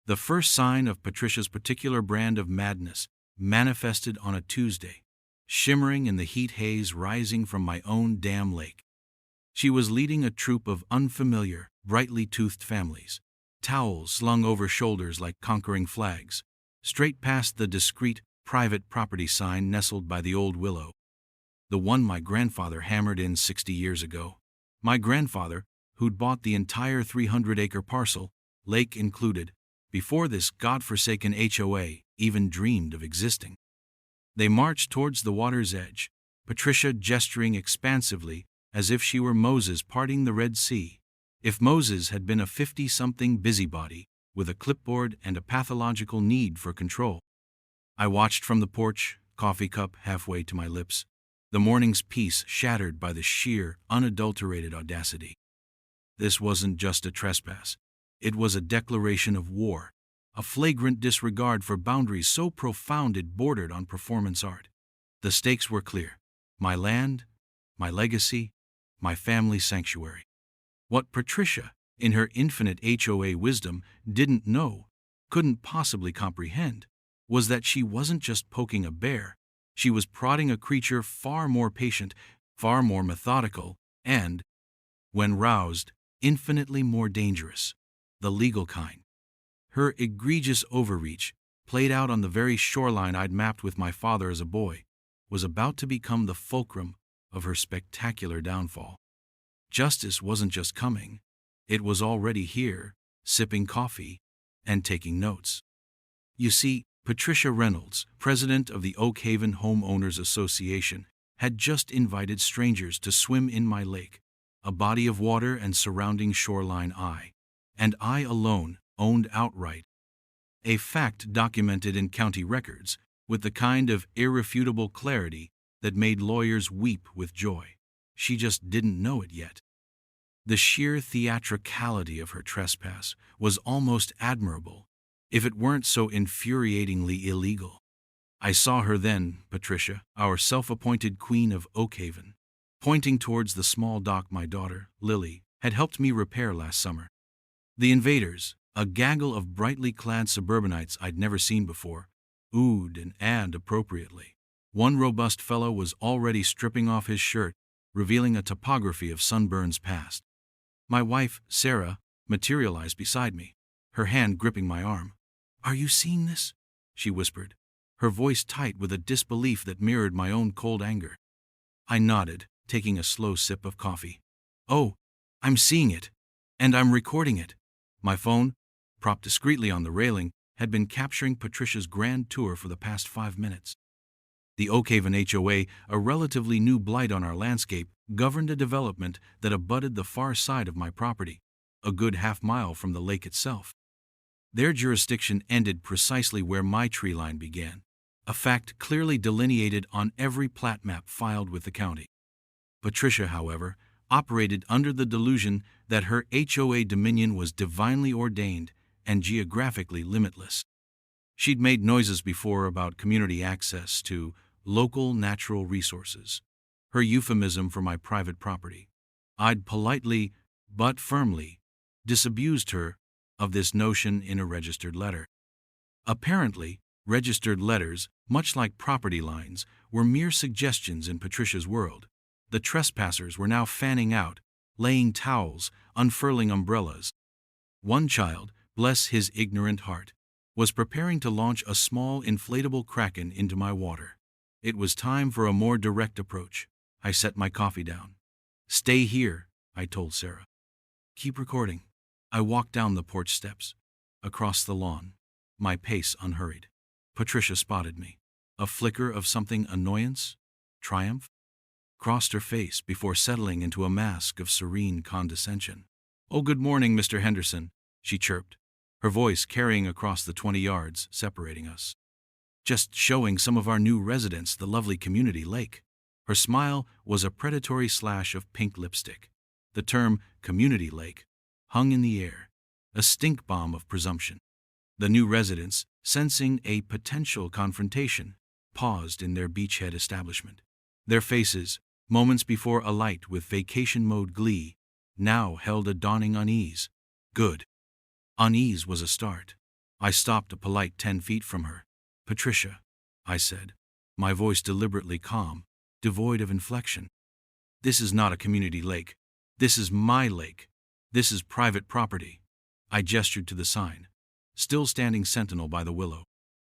The first sign of Patricia's particular brand of madness manifested on a Tuesday, shimmering in the heat haze rising from my own damn lake. She was leading a troop of unfamiliar, brightly toothed families, towels slung over shoulders like conquering flags, straight past the discreet, private property sign nestled by the old willow. The one my grandfather hammered in 60 years ago. My grandfather, who'd bought the entire 300-acre parcel, lake included, before this godforsaken HOA even dreamed of existing. They marched towards the water's edge, Patricia gesturing expansively as if she were Moses parting the Red Sea. If Moses had been a 50-something busybody with a clipboard and a pathological need for control. I watched from the porch, coffee cup halfway to my lips, the morning's peace shattered by the sheer, unadulterated audacity. This wasn't just a trespass. It was a declaration of war, a flagrant disregard for boundaries so profound it bordered on performance art. The stakes were clear. My land, my legacy, my family sanctuary. What Patricia, in her infinite HOA wisdom, didn't know, couldn't possibly comprehend, was that she wasn't just poking a bear, she was prodding a creature far more patient, far more methodical, and, when roused, infinitely more dangerous. The legal kind. Her egregious overreach, played out on the very shoreline I'd mapped with my father as a boy, was about to become the fulcrum of her spectacular downfall. Justice wasn't just coming, it was already here, sipping coffee and taking notes. You see, Patricia Reynolds, president of the Oak Haven Homeowners Association, had just invited strangers to swim in my lake, a body of water and surrounding shoreline and I alone owned outright. A fact documented in county records with the kind of irrefutable clarity that made lawyers weep with joy. She just didn't know it yet. The sheer theatricality of her trespass was almost admirable, if it weren't so infuriatingly illegal. I saw her then, Patricia, our self-appointed queen of Oak Haven, pointing towards the small dock my daughter, Lily, had helped me repair last summer. The invaders, a gaggle of brightly clad suburbanites I'd never seen before, oohed and appropriately. One robust fellow was already stripping off his shirt, revealing a topography of sunburns past. My wife, Sarah, materialized beside me, her hand gripping my arm. "Are you seeing this?" she whispered, her voice tight with a disbelief that mirrored my own cold anger. I nodded, taking a slow sip of coffee. "Oh, I'm seeing it, and I'm recording it." My phone, propped discreetly on the railing, had been capturing Patricia's grand tour for the past 5 minutes. The Oak Haven HOA, a relatively new blight on our landscape, governed a development that abutted the far side of my property, a good half-mile from the lake itself. Their jurisdiction ended precisely where my tree line began, a fact clearly delineated on every plat map filed with the county. Patricia, however, operated under the delusion that her HOA dominion was divinely ordained and geographically limitless. She'd made noises before about community access to local natural resources, her euphemism for my private property. I'd politely, but firmly, disabused her of this notion in a registered letter. Apparently, registered letters, much like property lines, were mere suggestions in Patricia's world. The trespassers were now fanning out, laying towels, unfurling umbrellas. One child, bless his ignorant heart, was preparing to launch a small inflatable kraken into my water. It was time for a more direct approach. I set my coffee down. "Stay here," I told Sarah. "Keep recording." I walked down the porch steps, across the lawn, my pace unhurried. Patricia spotted me. A flicker of something annoyance, triumph, crossed her face before settling into a mask of serene condescension. "Oh, good morning, Mr. Henderson," she chirped, her voice carrying across the 20 yards separating us. "Just showing some of our new residents the lovely community lake." Her smile was a predatory slash of pink lipstick. The term community lake hung in the air, a stink bomb of presumption. The new residents, sensing a potential confrontation, paused in their beachhead establishment. Their faces, moments before alight with vacation mode glee, now held a dawning unease. Good. Unease was a start. I stopped a polite 10 feet from her. "Patricia," I said, my voice deliberately calm, devoid of inflection. "This is not a community lake. This is my lake. This is private property." I gestured to the sign, still standing sentinel by the willow.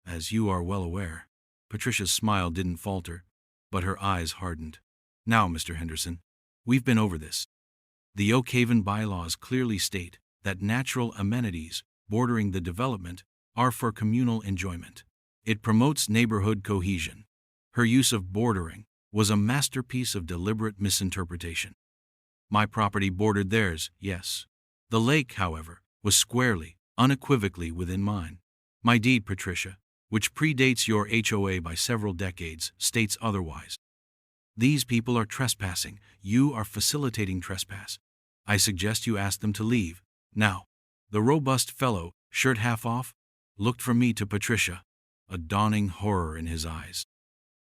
"As you are well aware." Patricia's smile didn't falter, but her eyes hardened. "Now, Mr. Henderson, we've been over this. The Oak Haven bylaws clearly state that natural amenities bordering the development are for communal enjoyment. It promotes neighborhood cohesion. Her use of bordering was a masterpiece of deliberate misinterpretation. My property bordered theirs, yes. The lake, however, was squarely, unequivocally within mine. My deed, Patricia, which predates your HOA by several decades, states otherwise. These people are trespassing. You are facilitating trespass. I suggest you ask them to leave, now." The robust fellow, shirt half off, looked from me to Patricia, a dawning horror in his eyes.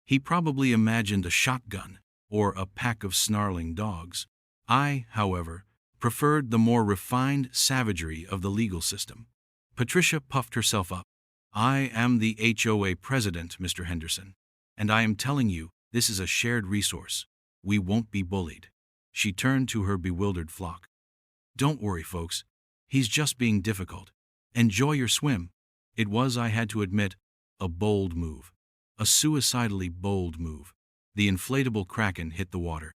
He probably imagined a shotgun or a pack of snarling dogs. I, however, preferred the more refined savagery of the legal system. Patricia puffed herself up. "I am the HOA president, Mr. Henderson, and I am telling you this is a shared resource. We won't be bullied." She turned to her bewildered flock. "Don't worry, folks. He's just being difficult. Enjoy your swim." It was, I had to admit, a bold move. A suicidally bold move. The inflatable kraken hit the water.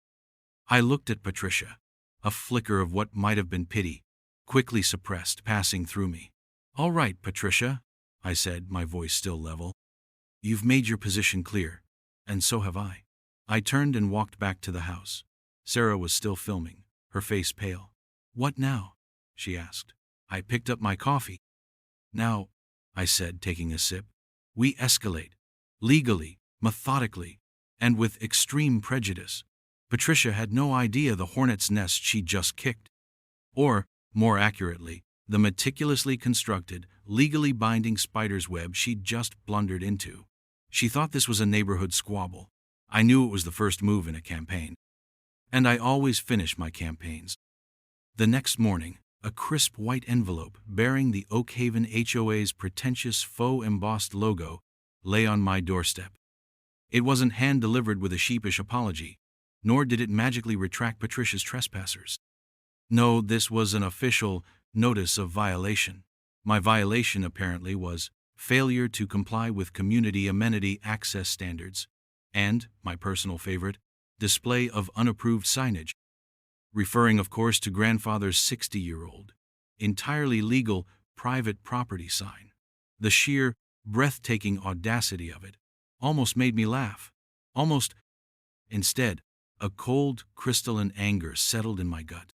I looked at Patricia. A flicker of what might have been pity, quickly suppressed, passing through me. "All right, Patricia," I said, my voice still level. "You've made your position clear, and so have I." I turned and walked back to the house. Sarah was still filming, her face pale. "What now?" she asked. I picked up my coffee. "Now," I said, taking a sip, "we escalate. Legally, methodically, and with extreme prejudice." Patricia had no idea the hornet's nest she'd just kicked. Or, more accurately, the meticulously constructed, legally binding spider's web she'd just blundered into. She thought this was a neighborhood squabble. I knew it was the first move in a campaign. And I always finish my campaigns. The next morning, a crisp white envelope bearing the Oak Haven HOA's pretentious faux embossed logo lay on my doorstep. It wasn't hand-delivered with a sheepish apology, nor did it magically retract Patricia's trespassers. No, this was an official notice of violation. My violation, apparently, was failure to comply with community amenity access standards and, my personal favorite, display of unapproved signage. Referring, of course, to grandfather's 60-year-old, entirely legal private property sign. The sheer, breathtaking audacity of it almost made me laugh. Almost. Instead, a cold, crystalline anger settled in my gut.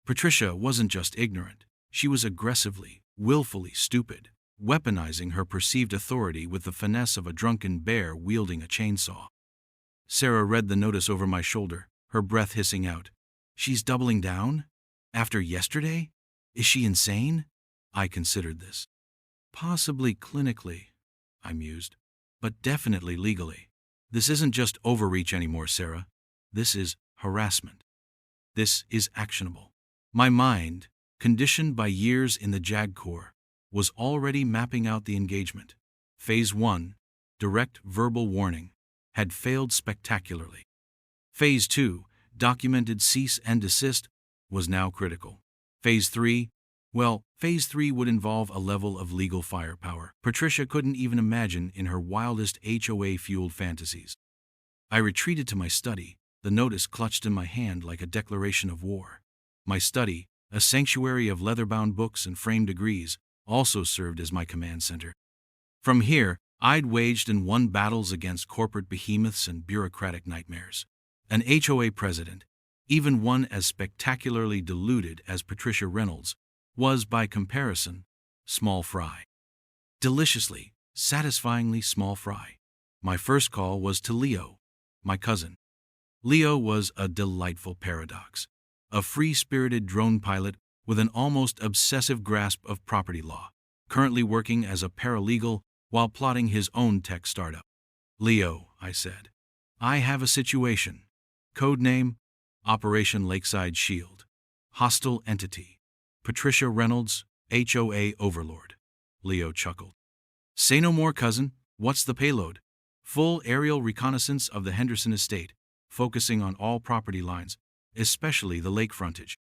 Patricia wasn't just ignorant. She was aggressively, willfully stupid, weaponizing her perceived authority with the finesse of a drunken bear wielding a chainsaw. Sarah read the notice over my shoulder, her breath hissing out. "She's doubling down? After yesterday? Is she insane?" I considered this. "Possibly clinically," I mused, "but definitely legally. This isn't just overreach anymore, Sarah. This is harassment. This is actionable." My mind, conditioned by years in the JAG Corps, was already mapping out the engagement. Phase 1, direct verbal warning, had failed spectacularly. Phase 2, documented cease and desist, was now critical. Phase 3, Phase 3 would involve a level of legal firepower Patricia couldn't even imagine in her wildest HOA-fueled fantasies. I retreated to my study, the notice clutched in my hand like a declaration of war. My study, a sanctuary of leather-bound books and framed degrees, also served as my command center. From here, I'd waged and won battles against corporate behemoths and bureaucratic nightmares. An HOA president, even one as spectacularly deluded as Patricia Reynolds, was, by comparison, small fry. Deliciously, satisfyingly small fry. My first call was to Leo, my cousin. Leo was a delightful paradox. A free-spirited drone pilot with an almost obsessive grasp of property law, currently working as a paralegal while plotting his own tech startup. "Leo," I said, "I have a situation. Codename, Operation Lakeside Shield. Hostile entity. Patricia Reynolds, HOA Overlord. Leo chuckled. Say no more, cousin. What's the payload? Full aerial reconnaissance of the Henderson estate, focusing on all property lines, especially the lake frontage.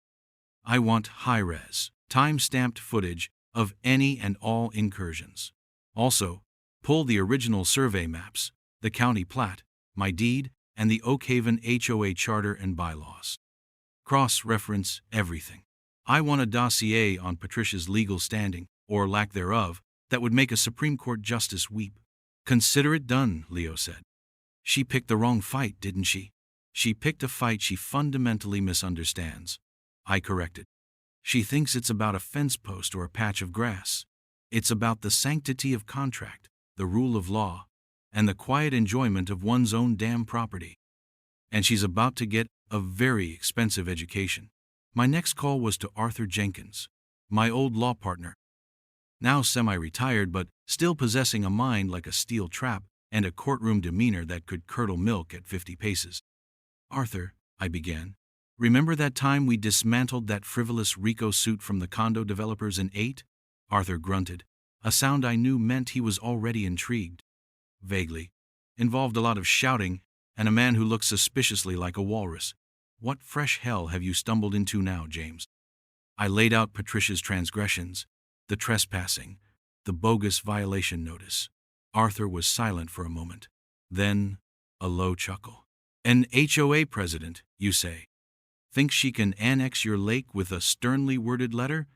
I want high-res, time-stamped footage of any and all incursions. Also, pull the original survey maps, the county plat, my deed, and the Oakhaven HOA charter and bylaws. Cross-reference everything. I want a dossier on Patricia's legal standing, or lack thereof, that would make a Supreme Court justice weep. Consider it done, Leo said. She picked the wrong fight, didn't she? She picked a fight she fundamentally misunderstands. I corrected. She thinks it's about a fence post or a patch of grass. It's about the sanctity of contract, the rule of law, and the quiet enjoyment of one's own damn property. And she's about to get a very expensive education. My next call was to Arthur Jenkins, my old law partner. Now semi-retired but still possessing a mind like a steel trap and a courtroom demeanor that could curdle milk at 50 paces. Arthur, I began, remember that time we dismantled that frivolous RICO suit from the condo developers in 8? Arthur grunted, a sound I knew meant he was already intrigued. Vaguely. Involved a lot of shouting and a man who looked suspiciously like a walrus. What fresh hell have you stumbled into now, James? I laid out Patricia's transgressions, the trespassing, the bogus violation notice. Arthur was silent for a moment. Then, a low chuckle. An HOA president, you say? Thinks she can annex your lake with a sternly worded letter?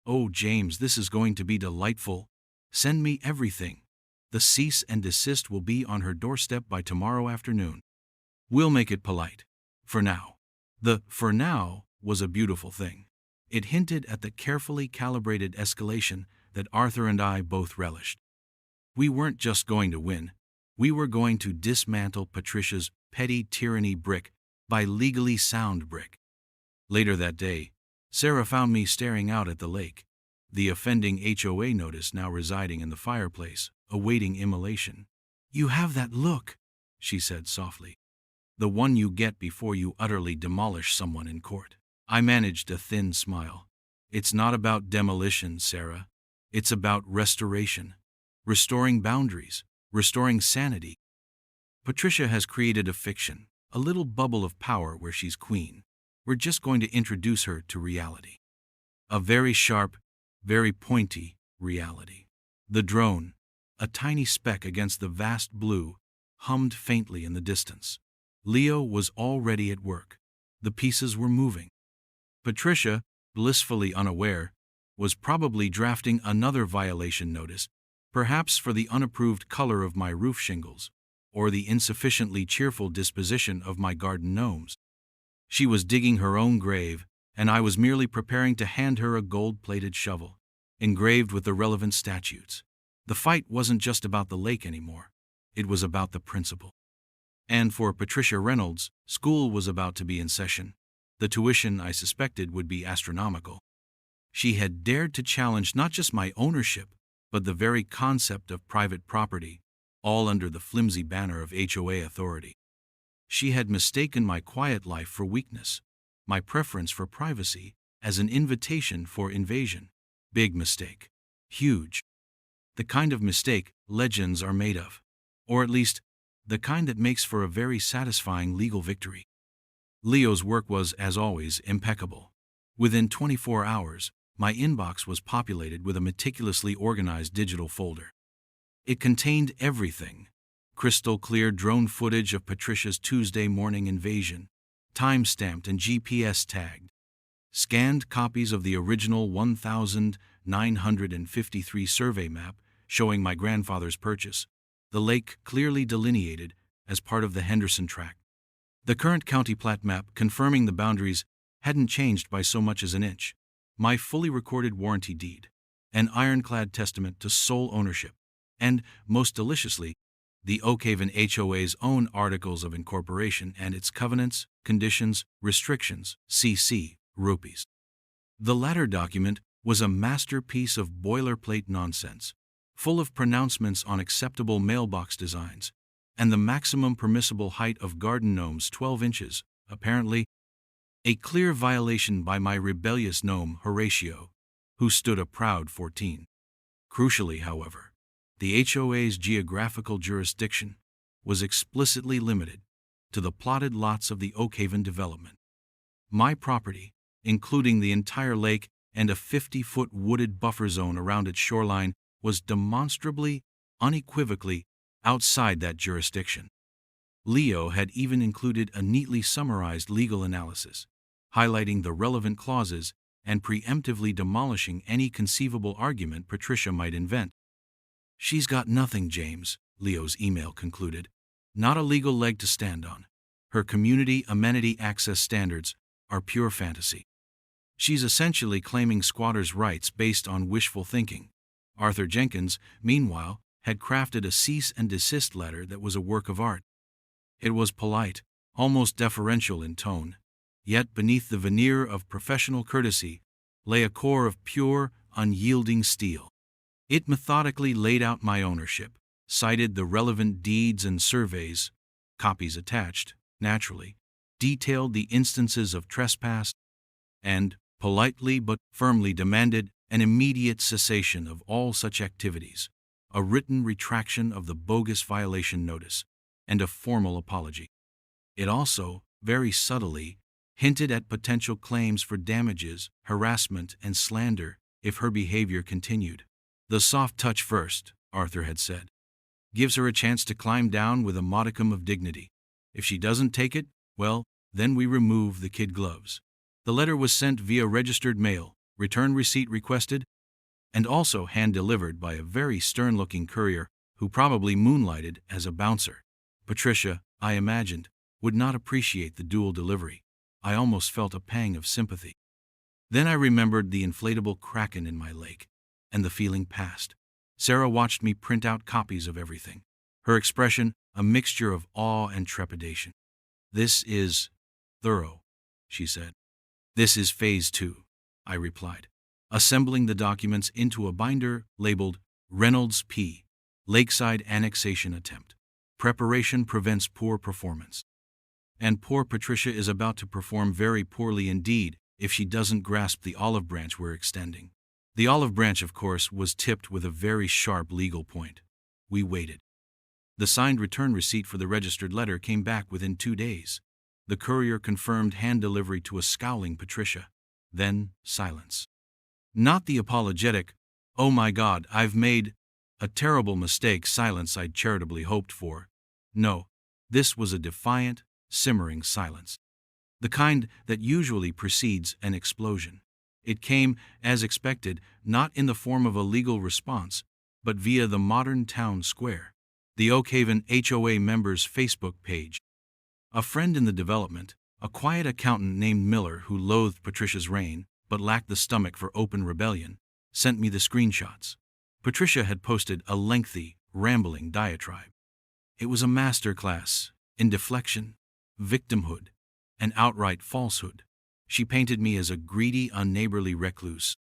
Oh, James, this is going to be delightful. Send me everything. The cease and desist will be on her doorstep by tomorrow afternoon. We'll make it polite. For now. The "for now" was a beautiful thing. It hinted at the carefully calibrated escalation that Arthur and I both relished. We weren't just going to win. We were going to dismantle Patricia's petty tyranny brick by legally sound brick. Later that day, Sarah found me staring out at the lake, the offending HOA notice now residing in the fireplace, awaiting immolation. You have that look, she said softly. The one you get before you utterly demolish someone in court. I managed a thin smile. It's not about demolition, Sarah. It's about restoration. Restoring boundaries. Restoring sanity. Patricia has created a fiction, a little bubble of power where she's queen. We're just going to introduce her to reality. A very sharp, very pointy reality. The drone, a tiny speck against the vast blue, hummed faintly in the distance. Leo was already at work. The pieces were moving. Patricia, blissfully unaware, was probably drafting another violation notice, perhaps for the unapproved color of my roof shingles, or the insufficiently cheerful disposition of my garden gnomes. She was digging her own grave, and I was merely preparing to hand her a gold-plated shovel, engraved with the relevant statutes. The fight wasn't just about the lake anymore. It was about the principle. And for Patricia Reynolds, school was about to be in session. The tuition, I suspected, would be astronomical. She had dared to challenge not just my ownership, but the very concept of private property, all under the flimsy banner of HOA authority. She had mistaken my quiet life for weakness, my preference for privacy as an invitation for invasion. Big mistake. Huge. The kind of mistake legends are made of. Or at least, the kind that makes for a very satisfying legal victory. Leo's work was, as always, impeccable. Within 24 hours, my inbox was populated with a meticulously organized digital folder. It contained everything: crystal-clear drone footage of Patricia's Tuesday morning invasion, time-stamped and GPS-tagged, scanned copies of the original 1953 survey map showing my grandfather's purchase, the lake clearly delineated as part of the Henderson tract. The current county plat map confirming the boundaries hadn't changed by so much as an inch. My fully recorded warranty deed, an ironclad testament to sole ownership, and, most deliciously, the Oakhaven HOA's own Articles of Incorporation and its covenants, conditions, restrictions, CC, rupees. The latter document was a masterpiece of boilerplate nonsense, full of pronouncements on acceptable mailbox designs, and the maximum permissible height of garden gnomes 12 inches, apparently, a clear violation by my rebellious gnome Horatio, who stood a proud 14. Crucially, however, the HOA's geographical jurisdiction was explicitly limited to the plotted lots of the Oakhaven development. My property, including the entire lake and a 50-foot wooded buffer zone around its shoreline, was demonstrably, unequivocally, outside that jurisdiction. Leo had even included a neatly summarized legal analysis, highlighting the relevant clauses and preemptively demolishing any conceivable argument Patricia might invent. "She's got nothing, James," Leo's email concluded. "Not a legal leg to stand on. Her community amenity access standards are pure fantasy. She's essentially claiming squatters' rights based on wishful thinking." Arthur Jenkins, meanwhile, had crafted a cease and desist letter that was a work of art. It was polite, almost deferential in tone, yet beneath the veneer of professional courtesy lay a core of pure, unyielding steel. It methodically laid out my ownership, cited the relevant deeds and surveys, copies attached, naturally, detailed the instances of trespass, and, politely but firmly demanded an immediate cessation of all such activities, a written retraction of the bogus violation notice, and a formal apology. It also, very subtly, hinted at potential claims for damages, harassment, and slander if her behavior continued. "The soft touch first," Arthur had said. "Gives her a chance to climb down with a modicum of dignity. If she doesn't take it, well, then we remove the kid gloves." The letter was sent via registered mail, return receipt requested, and also hand-delivered by a very stern-looking courier who probably moonlighted as a bouncer. Patricia, I imagined, would not appreciate the dual delivery. I almost felt a pang of sympathy. Then I remembered the inflatable kraken in my lake, and the feeling passed. Sarah watched me print out copies of everything, her expression a mixture of awe and trepidation. "This is thorough," she said. "This is phase 2, I replied, assembling the documents into a binder labeled Reynolds P. Lakeside Annexation Attempt. Preparation prevents poor performance. And poor Patricia is about to perform very poorly indeed if she doesn't grasp the olive branch we're extending." The olive branch, of course, was tipped with a very sharp legal point. We waited. The signed return receipt for the registered letter came back within 2 days. The courier confirmed hand delivery to a scowling Patricia. Then silence. Not the apologetic, "Oh my God, I've made a terrible mistake" silence I'd charitably hoped for. No, this was a defiant, simmering silence. The kind that usually precedes an explosion. It came, as expected, not in the form of a legal response, but via the modern town square, the Oakhaven HOA members' Facebook page. A friend in the development, a quiet accountant named Miller who loathed Patricia's reign, but lacked the stomach for open rebellion, sent me the screenshots. Patricia had posted a lengthy, rambling diatribe. It was a masterclass in deflection, victimhood, and outright falsehood. She painted me as a greedy, unneighborly recluse,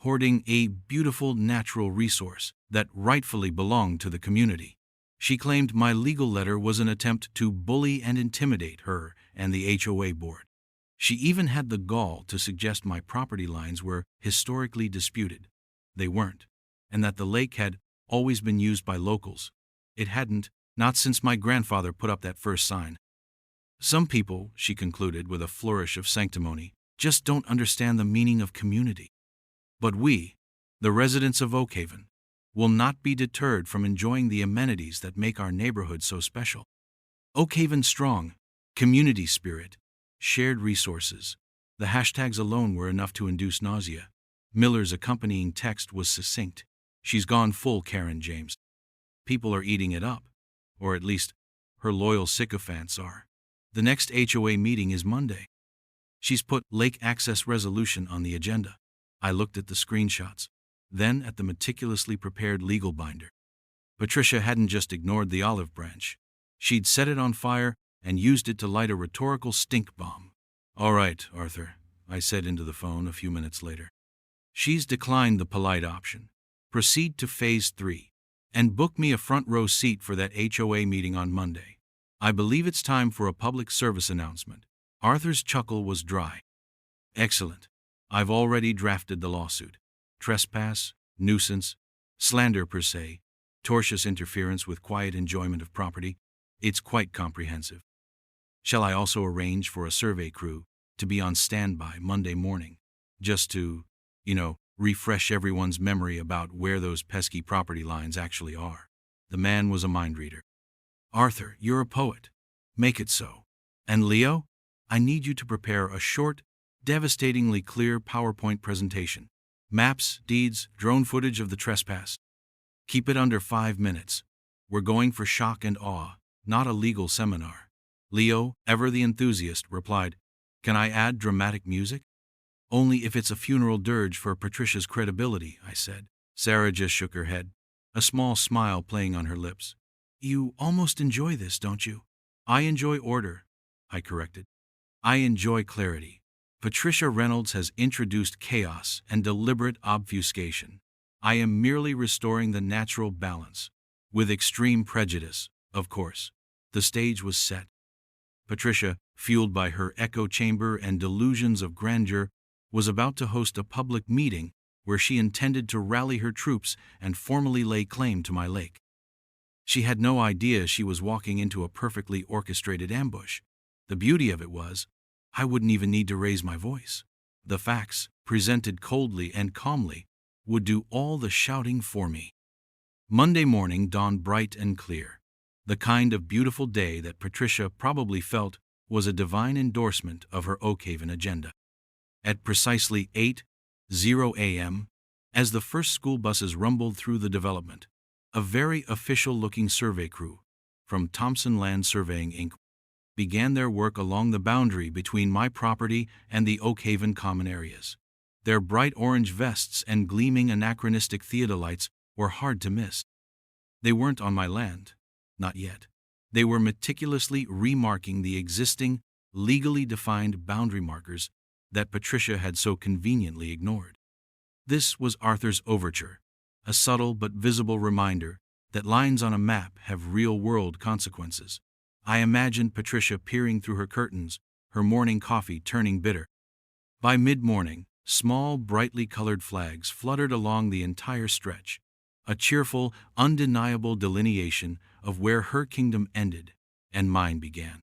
hoarding a beautiful natural resource that rightfully belonged to the community. She claimed my legal letter was an attempt to bully and intimidate her and the HOA board. She even had the gall to suggest my property lines were historically disputed. They weren't, and that the lake had always been used by locals. It hadn't, not since my grandfather put up that first sign. "Some people," she concluded with a flourish of sanctimony, "just don't understand the meaning of community. But we, the residents of Oakhaven, will not be deterred from enjoying the amenities that make our neighborhood so special. Oakhaven strong, community spirit, shared resources." The hashtags alone were enough to induce nausea. Miller's accompanying text was succinct. "She's gone full Karen, James. People are eating it up, or at least her loyal sycophants are. The next HOA meeting is Monday. She's put lake access resolution on the agenda." I looked at the screenshots, then at the meticulously prepared legal binder. Patricia hadn't just ignored the olive branch. She'd set it on fire and used it to light a rhetorical stink bomb. "All right, Arthur," I said into the phone a few minutes later. "She's declined the polite option. Proceed to phase 3, and book me a front row seat for that HOA meeting on Monday. I believe it's time for a public service announcement." Arthur's chuckle was dry. "Excellent. I've already drafted the lawsuit. Trespass, nuisance, Slander per se, tortious interference with quiet enjoyment of property, it's quite comprehensive. Shall I also arrange for a survey crew to be on standby Monday morning, just to, refresh everyone's memory about where those pesky property lines actually are? The man was a mind reader. Arthur, you're a poet. Make it so. And Leo, I need you to prepare a short, devastatingly clear PowerPoint presentation. Maps, deeds, drone footage of the trespass. Keep it under 5 minutes. We're going for shock and awe, not a legal seminar. Leo, ever the enthusiast, replied, Can I add dramatic music? Only if it's a funeral dirge for Patricia's credibility, I said. Sarah just shook her head, a small smile playing on her lips. You almost enjoy this, don't you? I enjoy order, I corrected. I enjoy clarity. Patricia Reynolds has introduced chaos and deliberate obfuscation. I am merely restoring the natural balance. With extreme prejudice, of course. The stage was set. Patricia, fueled by her echo chamber and delusions of grandeur, was about to host a public meeting where she intended to rally her troops and formally lay claim to my lake. She had no idea she was walking into a perfectly orchestrated ambush. The beauty of it was, I wouldn't even need to raise my voice. The facts, presented coldly and calmly, would do all the shouting for me. Monday morning dawned bright and clear. The kind of beautiful day that Patricia probably felt was a divine endorsement of her Oakhaven agenda. At precisely 8:00 a.m., as the first school buses rumbled through the development, a very official-looking survey crew from Thompson Land Surveying, Inc. began their work along the boundary between my property and the Oakhaven common areas. Their bright orange vests and gleaming anachronistic theodolites were hard to miss. They weren't on my land, not yet. They were meticulously remarking the existing, legally defined boundary markers that Patricia had so conveniently ignored. This was Arthur's overture, a subtle but visible reminder that lines on a map have real-world consequences. I imagined Patricia peering through her curtains, her morning coffee turning bitter. By mid-morning, small, brightly colored flags fluttered along the entire stretch, a cheerful, undeniable delineation of where her kingdom ended and mine began.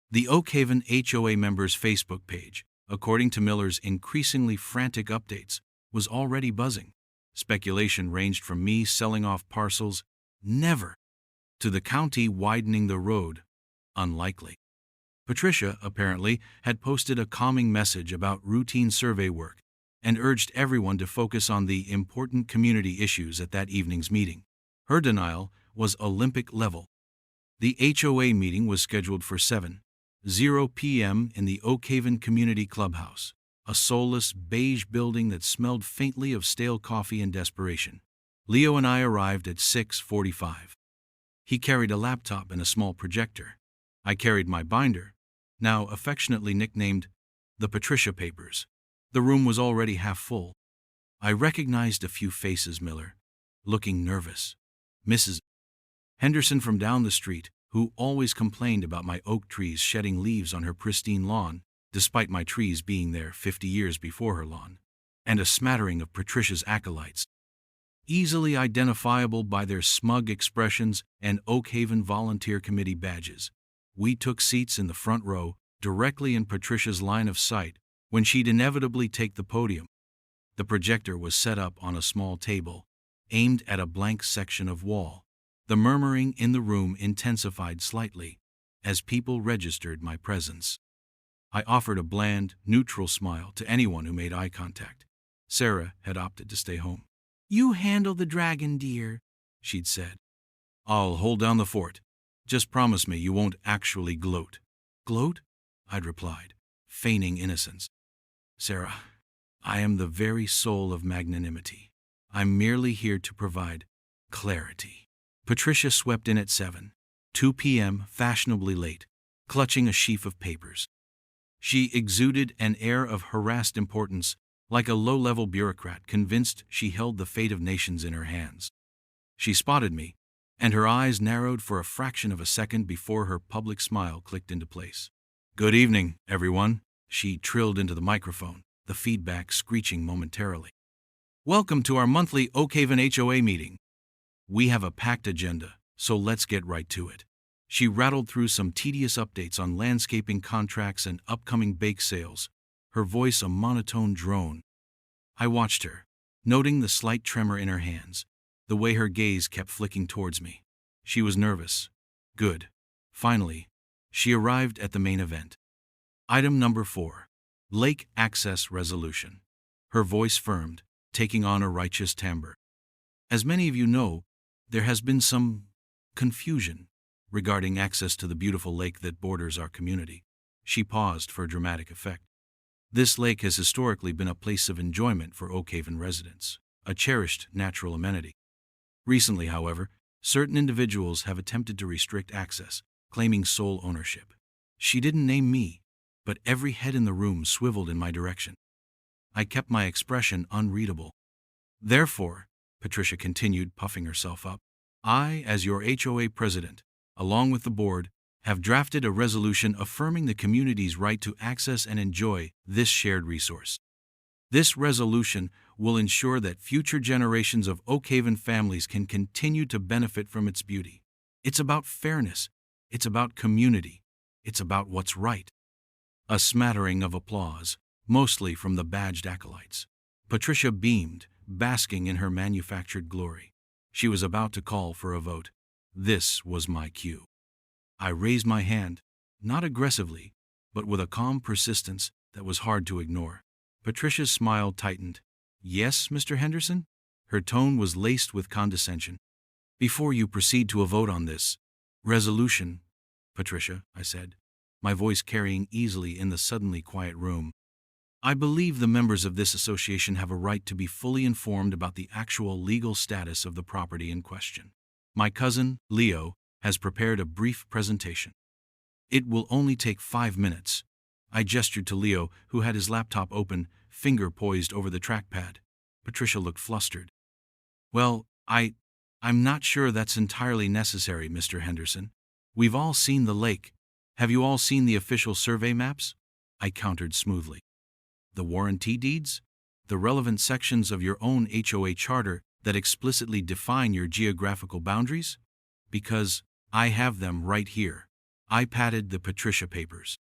The Oakhaven HOA members' Facebook page, according to Miller's increasingly frantic updates, was already buzzing. Speculation ranged from me selling off parcels, never, to the county widening the road, unlikely. Patricia, apparently, had posted a calming message about routine survey work and urged everyone to focus on the important community issues at that evening's meeting. Her denial was Olympic level. The HOA meeting was scheduled for 7:00 p.m. in the Oakhaven Community Clubhouse, a soulless, beige building that smelled faintly of stale coffee and desperation. Leo and I arrived at 6:45. He carried a laptop and a small projector. I carried my binder, now affectionately nicknamed the Patricia Papers. The room was already half full. I recognized a few faces. Miller, looking nervous. Mrs. Henderson from down the street, who always complained about my oak trees shedding leaves on her pristine lawn, despite my trees being there 50 years before her lawn. And a smattering of Patricia's acolytes, easily identifiable by their smug expressions and Oakhaven Volunteer Committee badges. We took seats in the front row, directly in Patricia's line of sight, when she'd inevitably take the podium. The projector was set up on a small table, aimed at a blank section of wall. The murmuring in the room intensified slightly as people registered my presence. I offered a bland, neutral smile to anyone who made eye contact. Sarah had opted to stay home. "You handle the dragon, dear," she'd said. "I'll hold down the fort. Just promise me you won't actually gloat." "Gloat?" I'd replied, feigning innocence. "Sarah, I am the very soul of magnanimity. I'm merely here to provide clarity." Patricia swept in at 7:02 p.m., fashionably late, clutching a sheaf of papers. She exuded an air of harassed importance, like a low-level bureaucrat convinced she held the fate of nations in her hands. She spotted me, and her eyes narrowed for a fraction of a second before her public smile clicked into place. "Good evening, everyone," she trilled into the microphone, the feedback screeching momentarily. Welcome to our monthly Oakhaven HOA meeting. We have a packed agenda, so let's get right to it. She rattled through some tedious updates on landscaping contracts and upcoming bake sales, her voice a monotone drone. I watched her, noting the slight tremor in her hands, the way her gaze kept flicking towards me. She was nervous. Good. Finally, she arrived at the main event. Item number 4. Lake Access Resolution. Her voice firmed, taking on a righteous timbre. As many of you know, there has been some confusion regarding access to the beautiful lake that borders our community. She paused for dramatic effect. This lake has historically been a place of enjoyment for Oakhaven residents, a cherished natural amenity. Recently, however, certain individuals have attempted to restrict access, claiming sole ownership. She didn't name me, but every head in the room swiveled in my direction. I kept my expression unreadable. Therefore, Patricia continued, puffing herself up, I, as your HOA president, along with the board, have drafted a resolution affirming the community's right to access and enjoy this shared resource. This resolution will ensure that future generations of Oakhaven families can continue to benefit from its beauty. It's about fairness. It's about community. It's about what's right. A smattering of applause, mostly from the badged acolytes. Patricia beamed, basking in her manufactured glory. She was about to call for a vote. This was my cue. I raised my hand, not aggressively, but with a calm persistence that was hard to ignore. Patricia's smile tightened. Yes, Mr. Henderson? Her tone was laced with condescension. Before you proceed to a vote on this resolution, Patricia, I said, my voice carrying easily in the suddenly quiet room, I believe the members of this association have a right to be fully informed about the actual legal status of the property in question. My cousin, Leo, has prepared a brief presentation. It will only take 5 minutes. I gestured to Leo, who had his laptop open, finger poised over the trackpad. Patricia looked flustered. Well, I'm not sure that's entirely necessary, Mr. Henderson. We've all seen the lake. Have you all seen the official survey maps? I countered smoothly. The warranty deeds? The relevant sections of your own HOA charter that explicitly define your geographical boundaries? Because I have them right here. I patted the Patricia papers.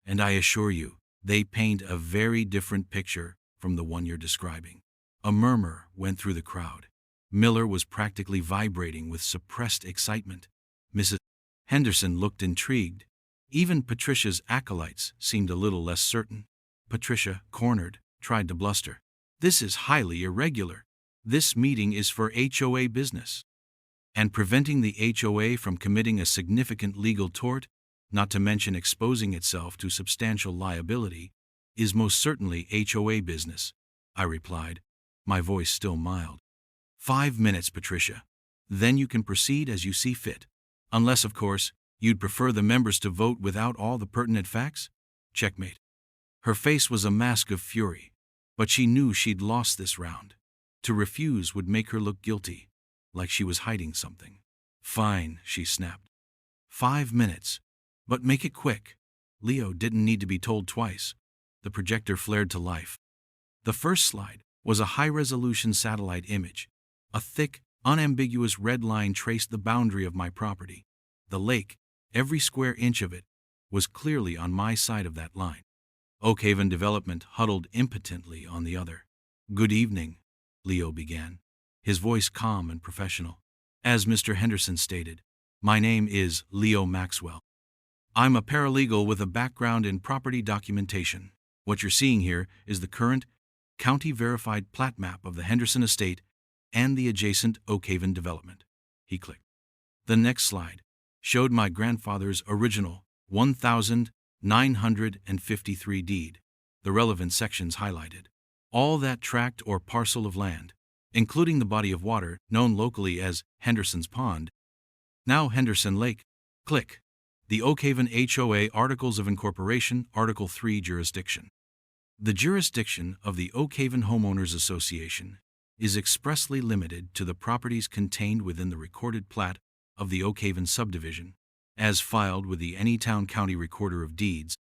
And I assure you, they paint a very different picture from the one you're describing. A murmur went through the crowd. Miller was practically vibrating with suppressed excitement. Mrs. Henderson looked intrigued. Even Patricia's acolytes seemed a little less certain. Patricia, cornered, tried to bluster. This is highly irregular. This meeting is for HOA business. And preventing the HOA from committing a significant legal tort, not to mention exposing itself to substantial liability, is most certainly HOA business, I replied, my voice still mild. 5 minutes, Patricia. Then you can proceed as you see fit. Unless, of course, you'd prefer the members to vote without all the pertinent facts? Checkmate. Her face was a mask of fury, but she knew she'd lost this round. To refuse would make her look guilty, like she was hiding something. Fine, she snapped. 5 minutes. But make it quick. Leo didn't need to be told twice. The projector flared to life. The first slide was a high-resolution satellite image. A thick, unambiguous red line traced the boundary of my property. The lake, every square inch of it, was clearly on my side of that line. Oakhaven Development huddled impotently on the other. Good evening, Leo began, his voice calm and professional. As Mr. Henderson stated, my name is Leo Maxwell. I'm a paralegal with a background in property documentation. What you're seeing here is the current, county-verified plat map of the Henderson estate and the adjacent Oakhaven development. He clicked. The next slide showed my grandfather's original 1953 deed, the relevant sections highlighted. All that tract or parcel of land, including the body of water known locally as Henderson's Pond, now Henderson Lake. Click. The Oakhaven HOA Articles of Incorporation, Article 3 Jurisdiction. The jurisdiction of the Oakhaven Homeowners Association is expressly limited to the properties contained within the recorded plat of the Oakhaven subdivision, as filed with the Anytown County Recorder of Deeds.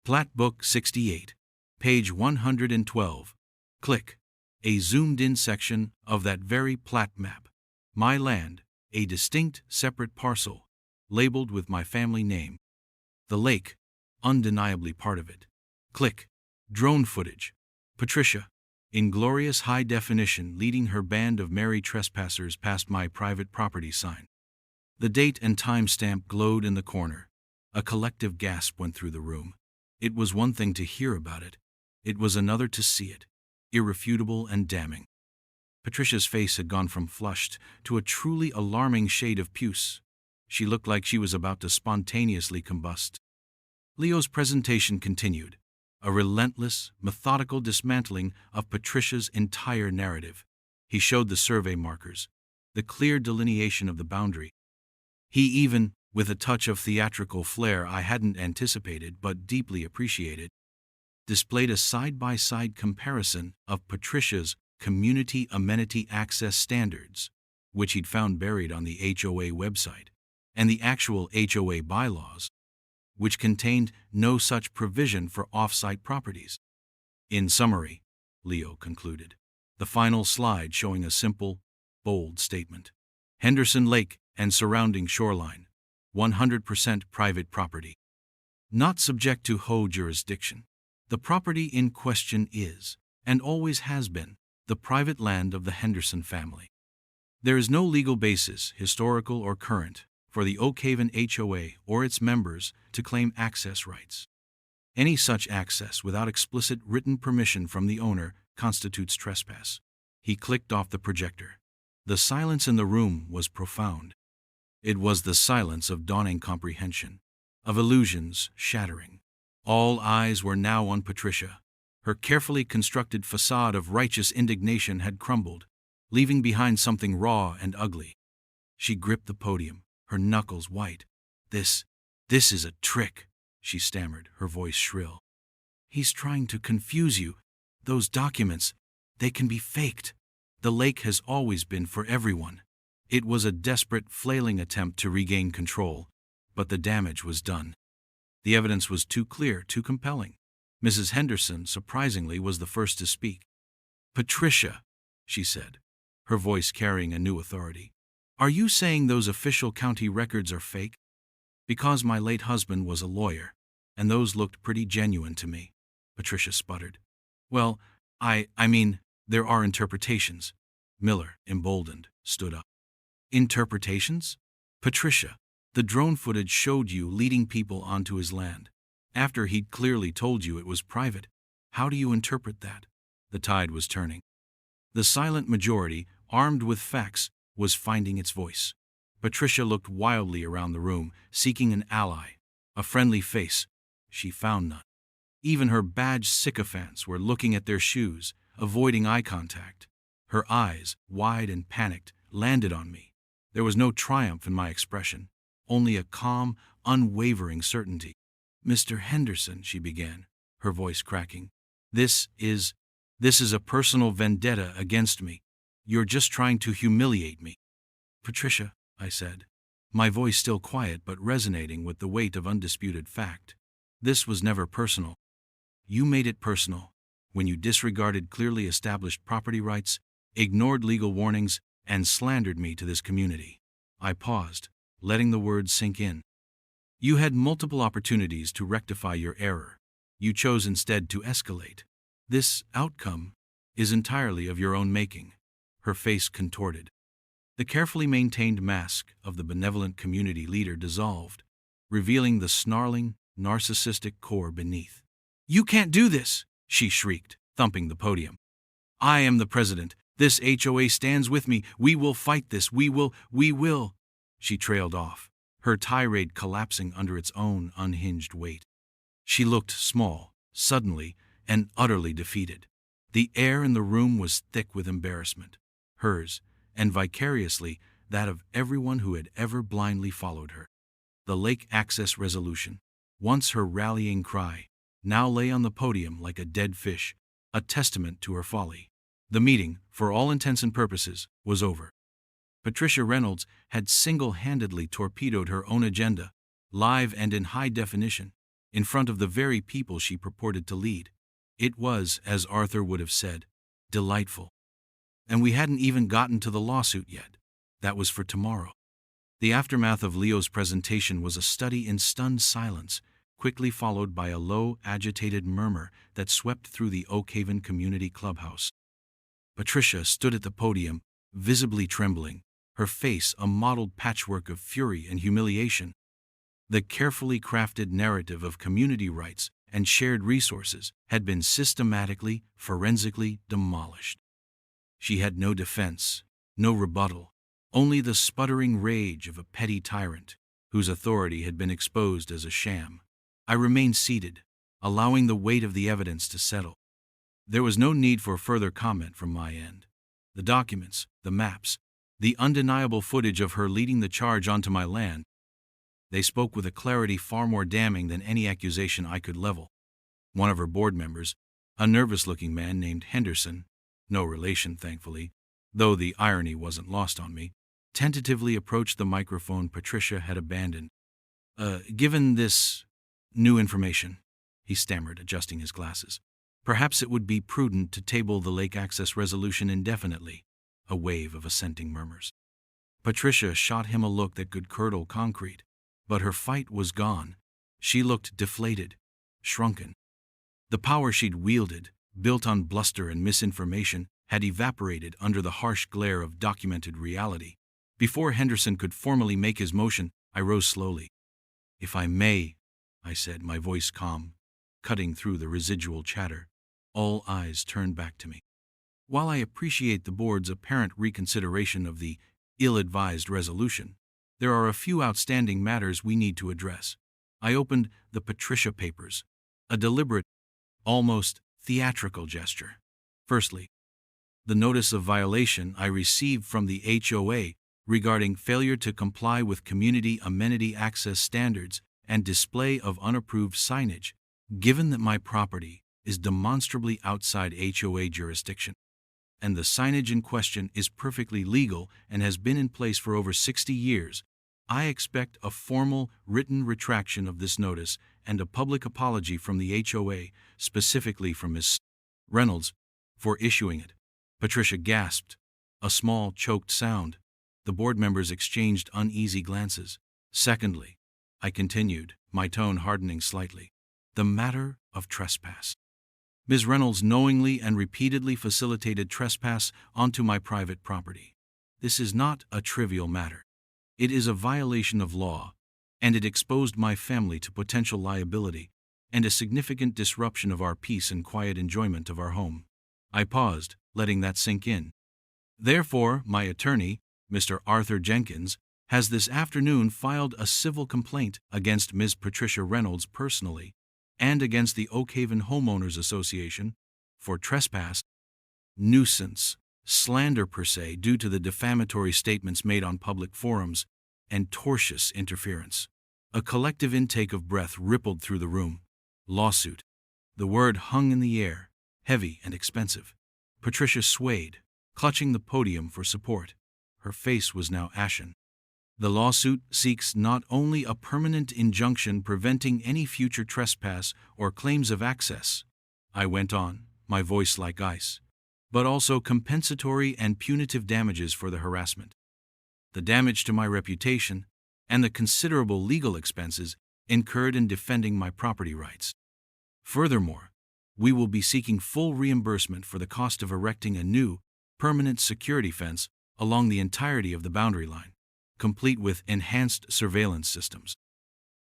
Plat Book 68, page 112. Click. a zoomed-in section of that very plat map. My land, a distinct, separate parcel, labeled with my family name. The lake, undeniably part of it. Click. Drone footage. Patricia, in glorious high definition, leading her band of merry trespassers past my private property sign. The date and timestamp glowed in the corner. A collective gasp went through the room. It was one thing to hear about it. It was another to see it. Irrefutable and damning. Patricia's face had gone from flushed to a truly alarming shade of puce. She looked like she was about to spontaneously combust. Leo's presentation continued, a relentless, methodical dismantling of Patricia's entire narrative. He showed the survey markers, the clear delineation of the boundary. He even, with a touch of theatrical flair I hadn't anticipated but deeply appreciated, displayed a side-by-side comparison of Patricia's community amenity access standards, which he'd found buried on the HOA website, and the actual HOA bylaws, which contained no such provision for off-site properties. In summary, Leo concluded, the final slide showing a simple, bold statement. Henderson Lake and surrounding shoreline, 100% private property. Not subject to HOA jurisdiction. The property in question is, and always has been, the private land of the Henderson family. There is no legal basis, historical or current, for the Oak Haven HOA or its members to claim access rights. Any such access without explicit written permission from the owner constitutes trespass. He clicked off the projector. The silence in the room was profound. It was the silence of dawning comprehension, of illusions shattering. All eyes were now on Patricia. Her carefully constructed facade of righteous indignation had crumbled, leaving behind something raw and ugly. She gripped the podium, her knuckles white. This is a trick, she stammered, her voice shrill. He's trying to confuse you. Those documents, they can be faked. The lake has always been for everyone. It was a desperate, flailing attempt to regain control, but the damage was done. The evidence was too clear, too compelling. Mrs. Henderson, surprisingly, was the first to speak. Patricia, she said, her voice carrying a new authority, are you saying those official county records are fake? Because my late husband was a lawyer, and those looked pretty genuine to me, Patricia sputtered. Well, I mean, there are interpretations. Miller, emboldened, stood up. Interpretations? Patricia, the drone footage showed you leading people onto his land, after he'd clearly told you it was private. How do you interpret that? The tide was turning. The silent majority, armed with facts, was finding its voice. Patricia looked wildly around the room, seeking an ally, a friendly face. She found none. Even her badged sycophants were looking at their shoes, avoiding eye contact. Her eyes, wide and panicked, landed on me. There was no triumph in my expression, only a calm, unwavering certainty. Mr. Henderson, she began, her voice cracking, this is a personal vendetta against me. You're just trying to humiliate me. Patricia, I said, my voice still quiet but resonating with the weight of undisputed fact. This was never personal. You made it personal when you disregarded clearly established property rights, ignored legal warnings, and slandered me to this community. I paused, letting the words sink in. You had multiple opportunities to rectify your error. You chose instead to escalate. This outcome is entirely of your own making. Her face contorted. The carefully maintained mask of the benevolent community leader dissolved, revealing the snarling, narcissistic core beneath. You can't do this, she shrieked, thumping the podium. I am the president. This HOA stands with me. We will fight this. We will. She trailed off, her tirade collapsing under its own unhinged weight. She looked small, suddenly, and utterly defeated. The air in the room was thick with embarrassment, hers, and vicariously that of everyone who had ever blindly followed her. The lake access resolution, once her rallying cry, now lay on the podium like a dead fish, a testament to her folly. The meeting, for all intents and purposes, was over. Patricia Reynolds had single-handedly torpedoed her own agenda, live and in high definition, in front of the very people she purported to lead. It was, as Arthur would have said, Delightful. And we hadn't even gotten to the lawsuit yet. That was for tomorrow. The aftermath of Leo's presentation was a study in stunned silence, quickly followed by a low, agitated murmur that swept through the Oak Haven Community Clubhouse. Patricia stood at the podium, visibly trembling, her face a mottled patchwork of fury and humiliation. The carefully crafted narrative of community rights and shared resources had been systematically, forensically demolished. She had no defense, no rebuttal, only the sputtering rage of a petty tyrant whose authority had been exposed as a sham. I remained seated, allowing the weight of the evidence to settle. There was no need for further comment from my end. The documents, the maps, the undeniable footage of her leading the charge onto my land, they spoke with a clarity far more damning than any accusation I could level. One of her board members, a nervous-looking man named Henderson, no relation thankfully, though the irony wasn't lost on me, tentatively approached the microphone Patricia had abandoned. Given this new information, he stammered, adjusting his glasses, perhaps it would be prudent to table the lake access resolution indefinitely. A wave of assenting murmurs. Patricia shot him a look that could curdle concrete, but her fight was gone. She looked deflated, shrunken. The power she'd wielded, built on bluster and misinformation, had evaporated under the harsh glare of documented reality. Before Henderson could formally make his motion, I rose slowly. "If I may," I said, my voice calm, cutting through the residual chatter. All eyes turned back to me. While I appreciate the board's apparent reconsideration of the ill-advised resolution, there are a few outstanding matters we need to address. I opened the Patricia papers, a deliberate, almost theatrical gesture. Firstly, the notice of violation I received from the HOA regarding failure to comply with community amenity access standards and display of unapproved signage, given that my property is demonstrably outside HOA jurisdiction, and the signage in question is perfectly legal and has been in place for over 60 years, I expect a formal written retraction of this notice and a public apology from the HOA, specifically from Ms. Reynolds, for issuing it. Patricia gasped, a small, choked sound. The board members exchanged uneasy glances. Secondly, I continued, my tone hardening slightly, the matter of trespass. Ms. Reynolds knowingly and repeatedly facilitated trespass onto my private property. This is not a trivial matter. It is a violation of law, and it exposed my family to potential liability and a significant disruption of our peace and quiet enjoyment of our home. I paused, letting that sink in. Therefore, my attorney, Mr. Arthur Jenkins, has this afternoon filed a civil complaint against Ms. Patricia Reynolds personally and against the Oak Haven Homeowners Association for trespass, nuisance, slander per se due to the defamatory statements made on public forums, and tortious interference. A collective intake of breath rippled through the room. Lawsuit. The word hung in the air, heavy and expensive. Patricia swayed, clutching the podium for support. Her face was now ashen. The lawsuit seeks not only a permanent injunction preventing any future trespass or claims of access, I went on, my voice like ice, but also compensatory and punitive damages for the harassment, the damage to my reputation, and the considerable legal expenses incurred in defending my property rights. Furthermore, we will be seeking full reimbursement for the cost of erecting a new, permanent security fence along the entirety of the boundary line, complete with enhanced surveillance systems.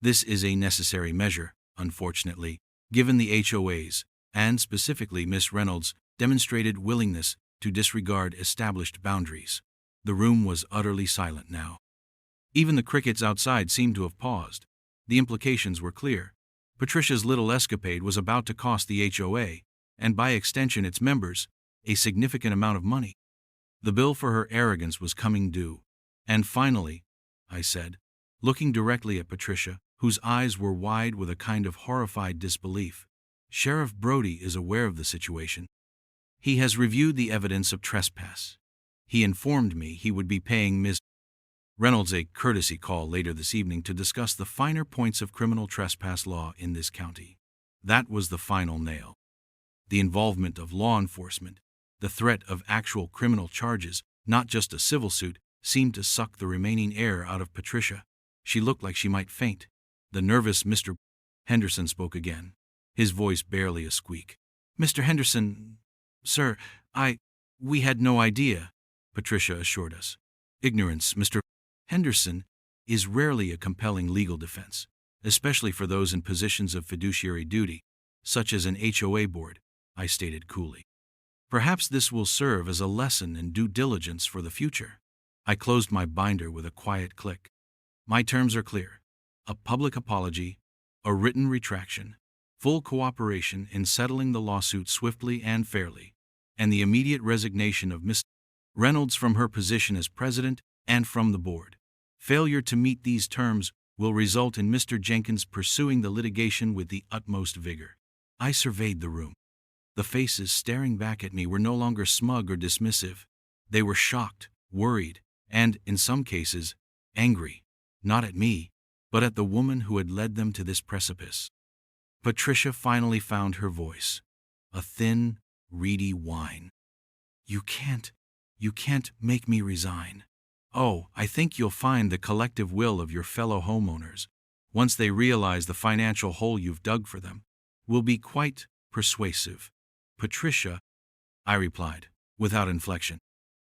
This is a necessary measure, unfortunately, given the HOA's, and specifically Miss Reynolds' demonstrated willingness to disregard established boundaries. The room was utterly silent now. Even the crickets outside seemed to have paused. The implications were clear. Patricia's little escapade was about to cost the HOA, and by extension its members, a significant amount of money. The bill for her arrogance was coming due. And finally, I said, looking directly at Patricia, whose eyes were wide with a kind of horrified disbelief, Sheriff Brody is aware of the situation. He has reviewed the evidence of trespass. He informed me he would be paying Ms. Reynolds a courtesy call later this evening to discuss the finer points of criminal trespass law in this county. That was the final nail. The involvement of law enforcement, The threat of actual criminal charges, not just a civil suit, seemed to suck the remaining air out of Patricia. She looked like she might faint. The nervous Mr. Henderson spoke again, his voice barely a squeak. "Mr. Henderson, sir, we had no idea," Patricia assured us. "Ignorance, Mr. Henderson, is rarely a compelling legal defense, especially for those in positions of fiduciary duty, such as an HOA board," I stated coolly. "Perhaps this will serve as a lesson in due diligence for the future." I closed my binder with a quiet click. My terms are clear: a public apology, a written retraction, full cooperation in settling the lawsuit swiftly and fairly, and the immediate resignation of Miss Reynolds from her position as president and from the board. Failure to meet these terms will result in Mr. Jenkins pursuing the litigation with the utmost vigor. I surveyed the room. The faces staring back at me were no longer smug or dismissive. They were shocked, worried, and, in some cases, angry, not at me, but at the woman who had led them to this precipice. Patricia finally found her voice, a thin, reedy whine. You can't make me resign. Oh, I think you'll find the collective will of your fellow homeowners, once they realize the financial hole you've dug for them, will be quite persuasive." "Patricia," I replied, without inflection.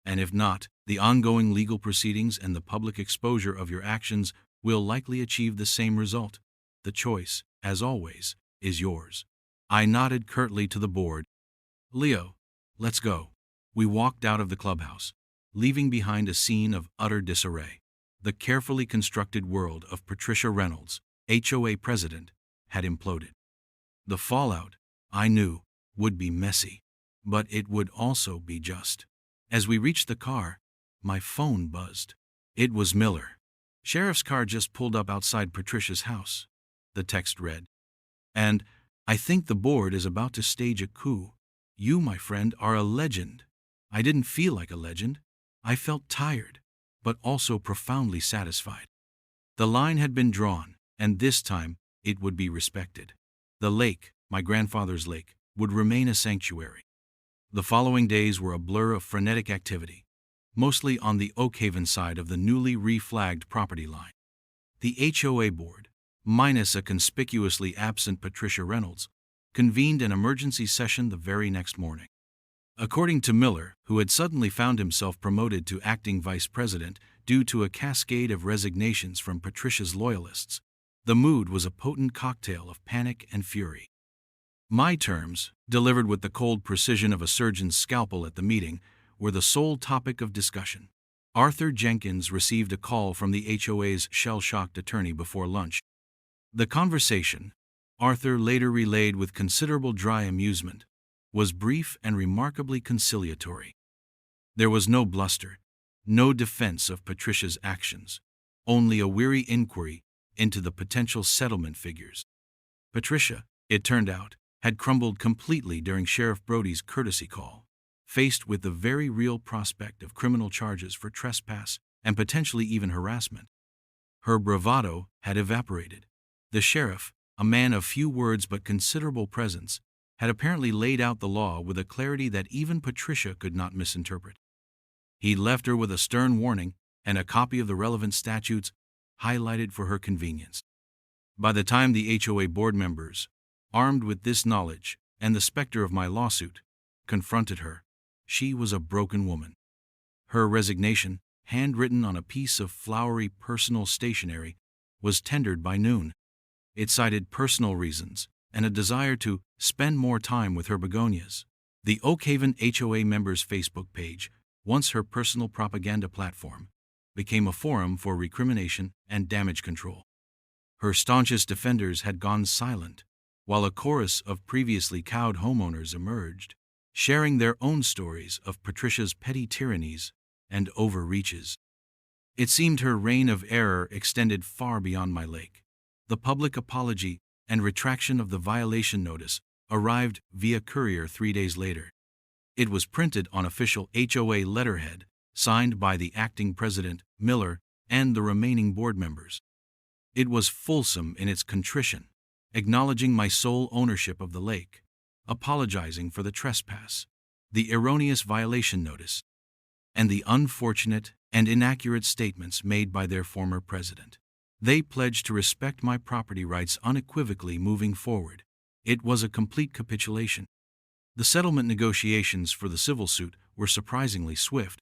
"And if not, the ongoing legal proceedings and the public exposure of your actions will likely achieve the same result. The choice, as always, is yours." I nodded curtly to the board. "Leo, let's go." We walked out of the clubhouse, leaving behind a scene of utter disarray. The carefully constructed world of Patricia Reynolds, HOA president, had imploded. The fallout, I knew, would be messy, but it would also be just. As we reached the car, my phone buzzed. It was Miller. "Sheriff's car just pulled up outside Patricia's house," the text read. "And I think the board is about to stage a coup. You, my friend, are a legend." I didn't feel like a legend. I felt tired, but also profoundly satisfied. The line had been drawn, and this time it would be respected. The lake, my grandfather's lake, would remain a sanctuary. The following days were a blur of frenetic activity, mostly on the Oakhaven side of the newly reflagged property line. The HOA board, minus a conspicuously absent Patricia Reynolds, convened an emergency session the very next morning. According to Miller, who had suddenly found himself promoted to acting vice president due to a cascade of resignations from Patricia's loyalists, the mood was a potent cocktail of panic and fury. My terms, delivered with the cold precision of a surgeon's scalpel at the meeting, were the sole topic of discussion. Arthur Jenkins received a call from the HOA's shell-shocked attorney before lunch. The conversation, Arthur later relayed with considerable dry amusement, was brief and remarkably conciliatory. There was no bluster, no defense of Patricia's actions, only a weary inquiry into the potential settlement figures. Patricia, it turned out, had crumbled completely during Sheriff Brody's courtesy call, faced with the very real prospect of criminal charges for trespass and potentially even harassment. Her bravado had evaporated. The sheriff, a man of few words but considerable presence, had apparently laid out the law with a clarity that even Patricia could not misinterpret. He left her with a stern warning and a copy of the relevant statutes highlighted for her convenience. By the time the HOA board members, armed with this knowledge and the specter of my lawsuit, confronted her, she was a broken woman. Her resignation, handwritten on a piece of flowery personal stationery, was tendered by noon. It cited personal reasons and a desire to spend more time with her begonias. The Oakhaven HOA members' Facebook page, once her personal propaganda platform, became a forum for recrimination and damage control. Her staunchest defenders had gone silent, while a chorus of previously cowed homeowners emerged, sharing their own stories of Patricia's petty tyrannies and overreaches. It seemed her reign of error extended far beyond my lake. The public apology and retraction of the violation notice arrived via courier 3 days later. It was printed on official HOA letterhead, signed by the acting president, Miller, and the remaining board members. It was fulsome in its contrition, acknowledging my sole ownership of the lake, apologizing for the trespass, the erroneous violation notice, and the unfortunate and inaccurate statements made by their former president. They pledged to respect my property rights unequivocally moving forward. It was a complete capitulation. The settlement negotiations for the civil suit were surprisingly swift.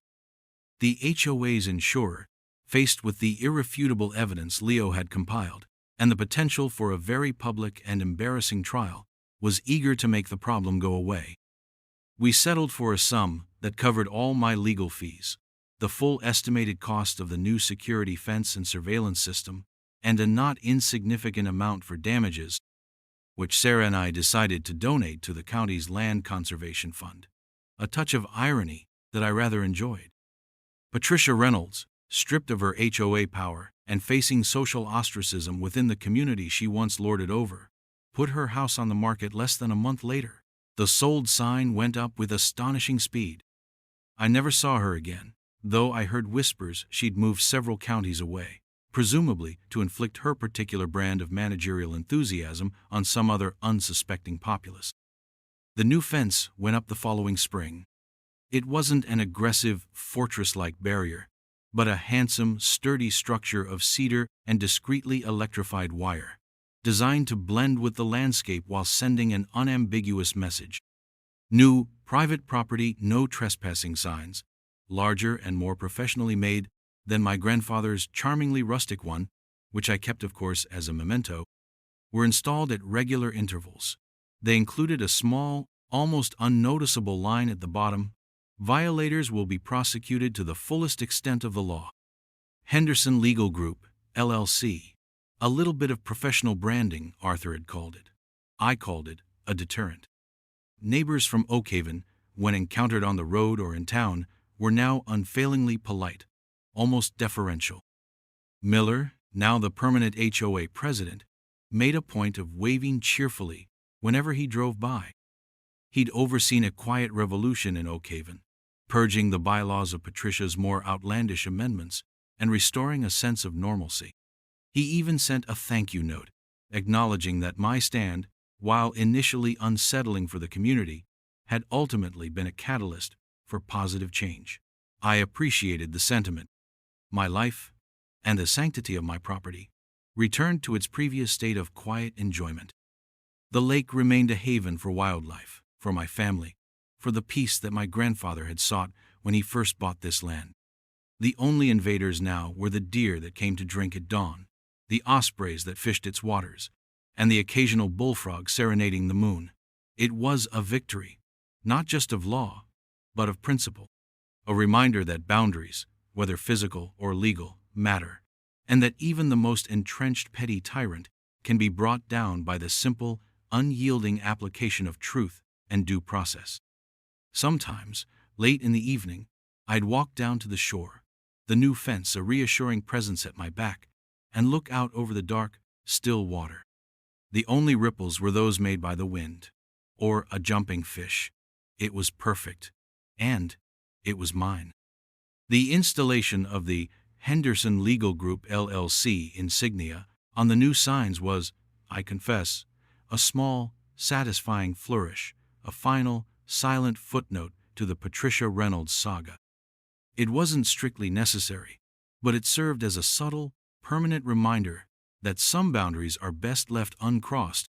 The HOA's insurer, faced with the irrefutable evidence Leo had compiled, and the potential for a very public and embarrassing trial, was eager to make the problem go away. We settled for a sum that covered all my legal fees, the full estimated cost of the new security fence and surveillance system, and a not insignificant amount for damages, which Sarah and I decided to donate to the county's land conservation fund. A touch of irony that I rather enjoyed. Patricia Reynolds, stripped of her HOA power and facing social ostracism within the community she once lorded over, put her house on the market less than a month later. The sold sign went up with astonishing speed. I never saw her again, though I heard whispers she'd moved several counties away, presumably to inflict her particular brand of managerial enthusiasm on some other unsuspecting populace. The new fence went up the following spring. It wasn't an aggressive, fortress-like barrier, but a handsome, sturdy structure of cedar and discreetly electrified wire, designed to blend with the landscape while sending an unambiguous message. New, private property, no trespassing signs, larger and more professionally made than my grandfather's charmingly rustic one, which I kept of course as a memento, were installed at regular intervals. They included a small, almost unnoticeable line at the bottom: "Violators will be prosecuted to the fullest extent of the law." Henderson Legal Group, LLC. A little bit of professional branding, Arthur had called it. I called it a deterrent. Neighbors from Oakhaven, when encountered on the road or in town, were now unfailingly polite, almost deferential. Miller, now the permanent HOA president, made a point of waving cheerfully whenever he drove by. He'd overseen a quiet revolution in Oakhaven, purging the bylaws of Patricia's more outlandish amendments and restoring a sense of normalcy. He even sent a thank-you note, acknowledging that my stand, while initially unsettling for the community, had ultimately been a catalyst for positive change. I appreciated the sentiment. My life, and the sanctity of my property, returned to its previous state of quiet enjoyment. The lake remained a haven for wildlife, for my family, for the peace that my grandfather had sought when he first bought this land. The only invaders now were the deer that came to drink at dawn, the ospreys that fished its waters, and the occasional bullfrog serenading the moon. It was a victory, not just of law, but of principle. A reminder that boundaries, whether physical or legal, matter, and that even the most entrenched petty tyrant can be brought down by the simple, unyielding application of truth and due process. Sometimes, late in the evening, I'd walk down to the shore, the new fence a reassuring presence at my back, and look out over the dark, still water. The only ripples were those made by the wind, or a jumping fish. It was perfect, and it was mine. The installation of the Henderson Legal Group LLC insignia on the new signs was, I confess, a small, satisfying flourish, a final, silent footnote to the Patricia Reynolds saga. It wasn't strictly necessary, but it served as a subtle, permanent reminder that some boundaries are best left uncrossed,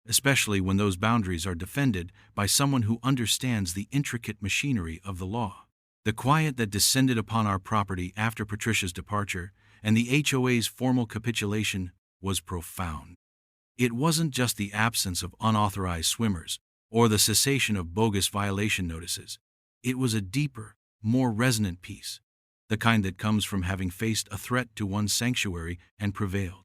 especially when those boundaries are defended by someone who understands the intricate machinery of the law. The quiet that descended upon our property after Patricia's departure and the HOA's formal capitulation was profound. It wasn't just the absence of unauthorized swimmers or the cessation of bogus violation notices. It was a deeper, more resonant peace, the kind that comes from having faced a threat to one's sanctuary and prevailed.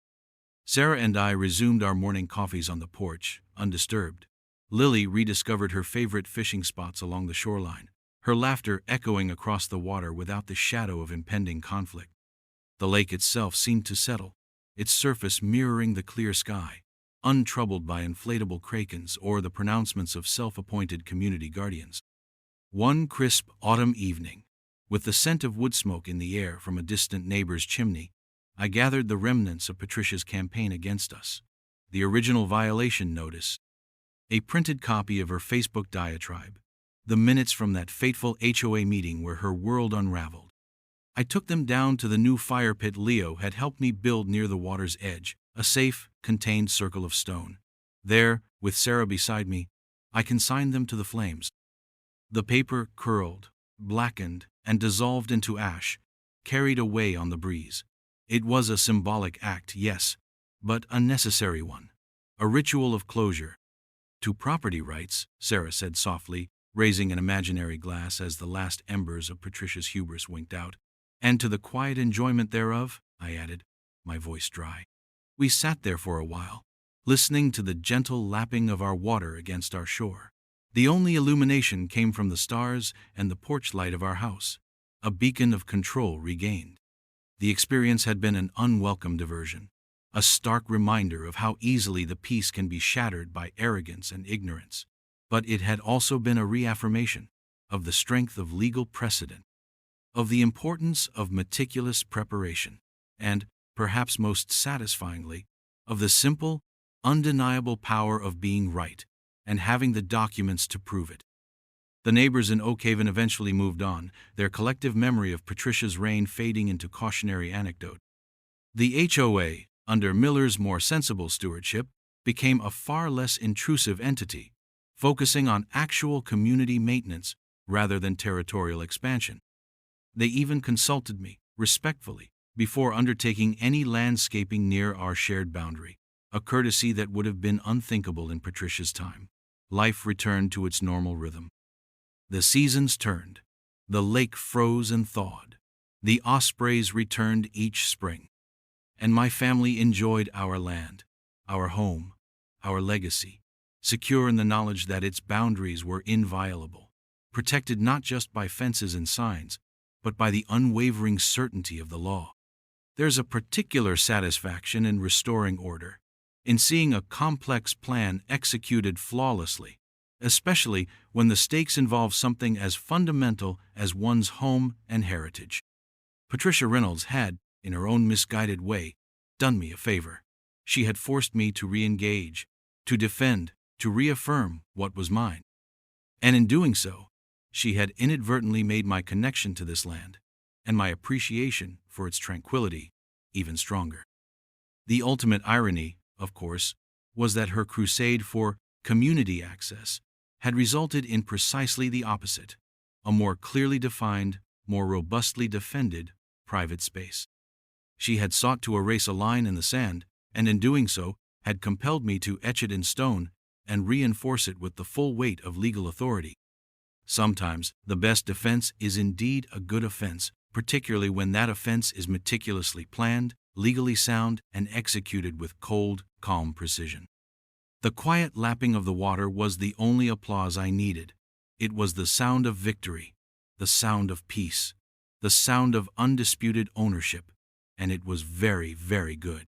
Sarah and I resumed our morning coffees on the porch, undisturbed. Lily rediscovered her favorite fishing spots along the shoreline, her laughter echoing across the water without the shadow of impending conflict. The lake itself seemed to settle, its surface mirroring the clear sky, untroubled by inflatable krakens or the pronouncements of self-appointed community guardians. One crisp autumn evening, with the scent of wood smoke in the air from a distant neighbor's chimney, I gathered the remnants of Patricia's campaign against us. The original violation notice, a printed copy of her Facebook diatribe, the minutes from that fateful HOA meeting where her world unraveled. I took them down to the new fire pit Leo had helped me build near the water's edge, a safe, contained circle of stone. There, with Sarah beside me, I consigned them to the flames. The paper curled, blackened, and dissolved into ash, carried away on the breeze. It was a symbolic act, yes, but a necessary one. A ritual of closure. To property rights, Sarah said softly, raising an imaginary glass as the last embers of Patricia's hubris winked out. And to the quiet enjoyment thereof, I added, my voice dry. We sat there for a while, listening to the gentle lapping of our water against our shore. The only illumination came from the stars and the porch light of our house, a beacon of control regained. The experience had been an unwelcome diversion, a stark reminder of how easily the peace can be shattered by arrogance and ignorance. But it had also been a reaffirmation of the strength of legal precedent, of the importance of meticulous preparation, and, perhaps most satisfyingly, of the simple, undeniable power of being right and having the documents to prove it. The neighbors in Oakhaven eventually moved on, their collective memory of Patricia's reign fading into cautionary anecdote. The HOA, under Miller's more sensible stewardship, became a far less intrusive entity, focusing on actual community maintenance rather than territorial expansion. They even consulted me, respectfully, before undertaking any landscaping near our shared boundary, a courtesy that would have been unthinkable in Patricia's time. Life returned to its normal rhythm. The seasons turned. The lake froze and thawed. The ospreys returned each spring. And my family enjoyed our land, our home, our legacy, secure in the knowledge that its boundaries were inviolable, protected not just by fences and signs, but by the unwavering certainty of the law. There's a particular satisfaction in restoring order, in seeing a complex plan executed flawlessly, especially when the stakes involve something as fundamental as one's home and heritage. Patricia Reynolds had, in her own misguided way, done me a favor. She had forced me to re-engage, to defend, to reaffirm what was mine. And in doing so, she had inadvertently made my connection to this land, and my appreciation for its tranquility, even stronger. The ultimate irony, of course, was that her crusade for community access had resulted in precisely the opposite, a more clearly defined, more robustly defended private space. She had sought to erase a line in the sand, and in doing so, had compelled me to etch it in stone and reinforce it with the full weight of legal authority. Sometimes, the best defense is indeed a good offense, particularly when that offense is meticulously planned, legally sound, and executed with cold, calm precision. The quiet lapping of the water was the only applause I needed. It was the sound of victory, the sound of peace, the sound of undisputed ownership, and it was very, very good.